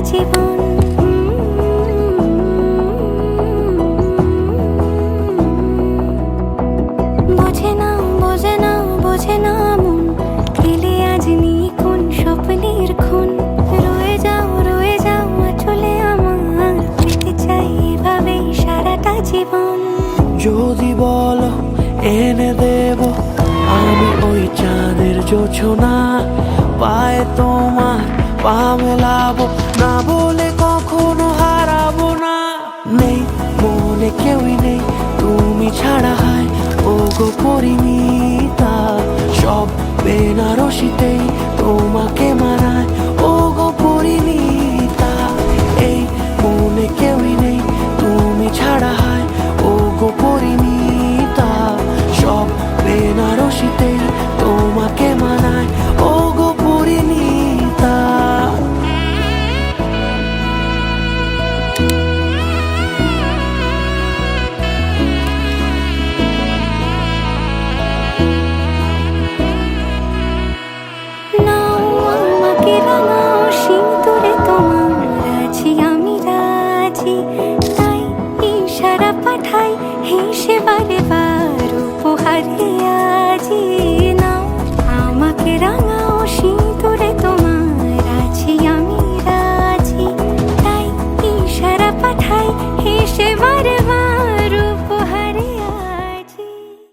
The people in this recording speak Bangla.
জীবন। বোঝে না বোঝে না বোঝে না মন, খেলে আজ নিখুন স্বপ্নের খুন। রয়ে যাও আঁচলে আমার, পেতে চাই এভাবেই সারাটা জীবন। যদি বলো এনে দেব আমি ওই চাঁদের জোছনা, পায়ে তোমার পা মেলাবো, না বলে কখনো হারাবো না। নেই মনে কেউই নেই তুমি ছাড়া, হায় ও গো পরিণীতা, সব বেনারসিতেই তোমাকে মারা।